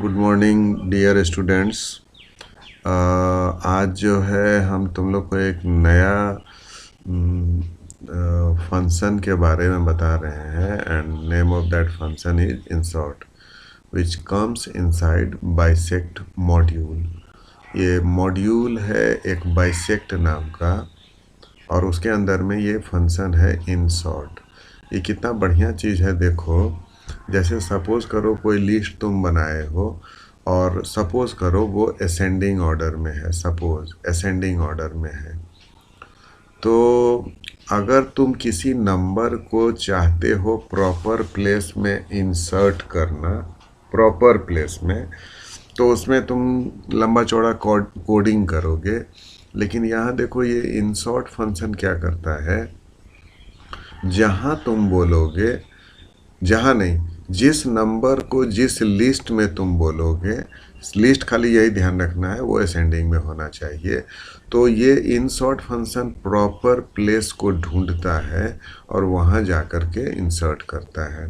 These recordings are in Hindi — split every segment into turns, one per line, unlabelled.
Good morning dear students. आज जो है हम तुम लोग को एक नया फंक्शन के बारे में बता रहे हैं and name of that function is insert which comes inside bisect module. ये मॉड्यूल है एक बाइसेक्ट नाम का और उसके अंदर में ये फंक्शन है इंसर्ट। ये कितना बढ़िया चीज़ है देखो। जैसे सपोज करो कोई लिस्ट तुम बनाए हो और सपोज करो वो असेंडिंग ऑर्डर में है, सपोज असेंडिंग ऑर्डर में है। तो अगर तुम किसी नंबर को चाहते हो प्रॉपर प्लेस में इंसर्ट करना, प्रॉपर प्लेस में, तो उसमें तुम लंबा चौड़ा कोडिंग करोगे। लेकिन यहाँ देखो ये इंसर्ट फंक्शन क्या करता है, जहाँ तुम बोलोगे, जहाँ नहीं, जिस नंबर को जिस लिस्ट में तुम बोलोगे, लिस्ट खाली यही ध्यान रखना है वो असेंडिंग में होना चाहिए। तो ये इंसर्ट फंक्शन प्रॉपर प्लेस को ढूंढता है और वहाँ जा कर के इंसर्ट करता है।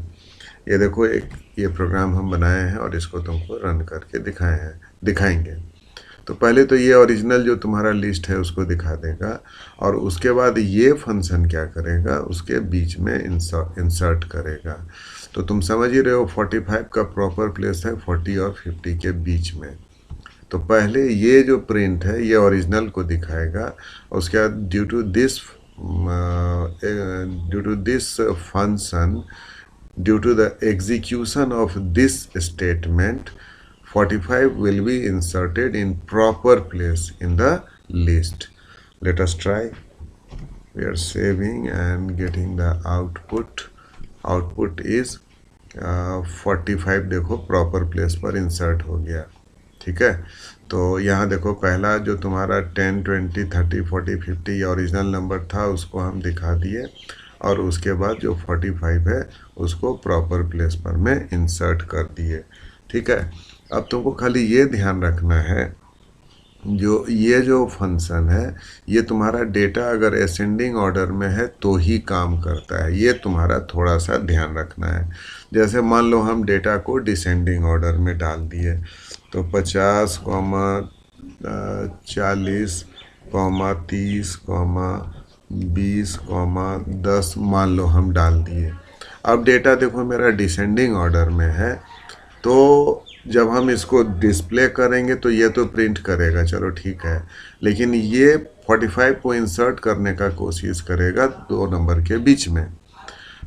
ये देखो एक ये प्रोग्राम हम बनाए हैं और इसको तुमको रन करके दिखाएंगे। तो पहले तो ये ओरिजिनल जो तुम्हारा लिस्ट है उसको दिखा देगा और उसके बाद ये फंक्शन क्या करेगा, उसके बीच में इंसर्ट करेगा। तो तुम समझ ही रहे हो 45 का प्रॉपर प्लेस है 40 और 50 के बीच में। तो पहले ये जो प्रिंट है ये ओरिजिनल को दिखाएगा। उसके बाद due to this function, due to the execution of this statement, 45 will be inserted in proper place in the list. Let us try. We are saving and getting the output. Output is 45 देखो प्रॉपर प्लेस पर इंसर्ट हो गया। ठीक है, तो यहाँ देखो पहला जो तुम्हारा 10, 20, 30, 40, 50 या ओरिजिनल नंबर था उसको हम दिखा दिए और उसके बाद जो 45 है उसको प्रॉपर प्लेस पर में इंसर्ट कर दिए। ठीक है, अब तुमको खाली ये ध्यान रखना है जो ये जो फंक्शन है ये तुम्हारा डेटा अगर असेंडिंग ऑर्डर में है तो ही काम करता है। ये तुम्हारा थोड़ा सा ध्यान रखना है। जैसे मान लो हम डेटा को डिसेंडिंग ऑर्डर में डाल दिए तो 50, 40, 30, 20, 10 मान लो हम डाल दिए। अब डेटा देखो मेरा डिसेंडिंग ऑर्डर में है, तो जब हम इसको डिस्प्ले करेंगे तो ये तो प्रिंट करेगा, चलो ठीक है, लेकिन ये 45 को इंसर्ट करने का कोशिश करेगा 2 नंबर के बीच में।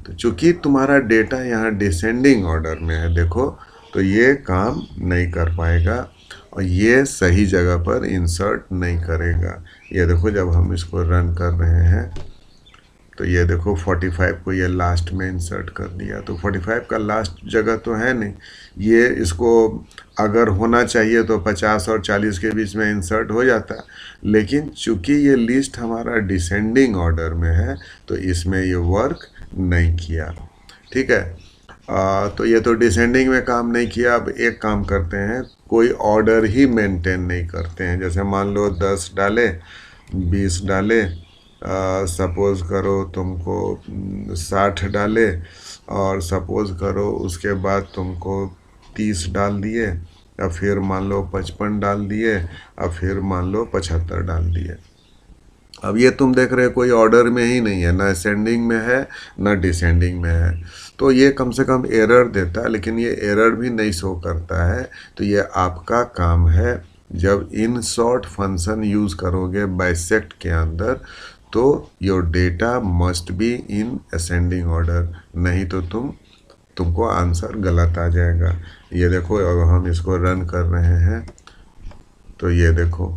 तो चूंकि तुम्हारा डेटा यहाँ डिसेंडिंग ऑर्डर में है देखो, तो ये काम नहीं कर पाएगा और ये सही जगह पर इंसर्ट नहीं करेगा। ये देखो जब हम इसको रन कर रहे हैं तो ये देखो 45 को ये लास्ट में इंसर्ट कर दिया। तो 45 का लास्ट जगह तो है नहीं, ये इसको अगर होना चाहिए तो 50 और 40 के बीच में इंसर्ट हो जाता, लेकिन चूंकि ये लिस्ट हमारा डिसेंडिंग ऑर्डर में है तो इसमें ये वर्क नहीं किया। ठीक है, तो ये तो डिसेंडिंग में काम नहीं किया। अब एक काम करते हैं, कोई ऑर्डर ही मेंटेन नहीं करते हैं। जैसे मान लो 10 डाले, 20 डाले, सपोज़ करो तुमको 60 डाले और सपोज़ करो उसके बाद तुमको 30 डाल दिए, या फिर मान लो 55 डाल दिए, और फिर मान लो 75 डाल दिए। अब ये तुम देख रहे हो कोई ऑर्डर में ही नहीं है, ना असेंडिंग में है ना डिसेंडिंग में है, तो ये कम से कम एरर देता है, लेकिन ये एरर भी नहीं शो करता है। तो ये आपका काम है, जब इंसर्ट फंक्शन यूज़ करोगे बाइसेक्ट के अंदर तो your data must be in ascending order, नहीं तो तुमको आंसर गलत आ जाएगा। ये देखो अब हम इसको रन कर रहे हैं तो ये देखो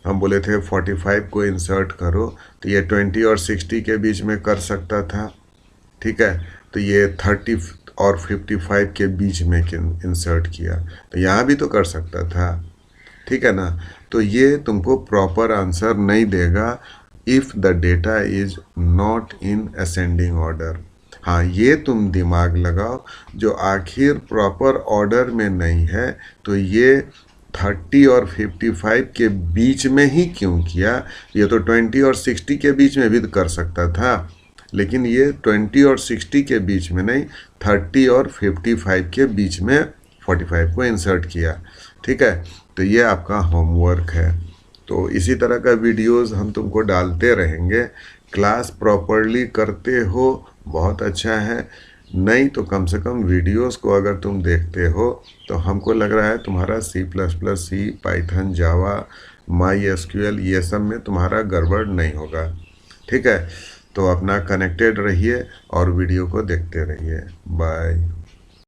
हम बोले थे 45 को इंसर्ट करो, तो ये 20 और 60 के बीच में कर सकता था। ठीक है, तो ये 30 और 55 के बीच में इंसर्ट किया, तो यहाँ भी तो कर सकता था। ठीक है ना, तो ये तुमको प्रॉपर आंसर नहीं देगा if the data is not in ascending order. हाँ, ये तुम दिमाग लगाओ, जो आखिर प्रॉपर ऑर्डर में नहीं है तो ये 30 और 55 के बीच में ही क्यों किया। ये तो 20 और 60 के बीच में भी कर सकता था, लेकिन ये 20 और 60 के बीच में नहीं, 30 और 55 के बीच में 45 को इंसर्ट किया। ठीक है, तो ये आपका होमवर्क है। तो इसी तरह का वीडियोस हम तुमको डालते रहेंगे। क्लास प्रॉपरली करते हो बहुत अच्छा है, नहीं तो कम से कम वीडियोस को अगर तुम देखते हो तो हमको लग रहा है तुम्हारा C++, सी, पाइथन, जावा, MySQL ये सब में तुम्हारा गड़बड़ नहीं होगा। ठीक है, तो अपना कनेक्टेड रहिए और वीडियो को देखते रहिए। बाय।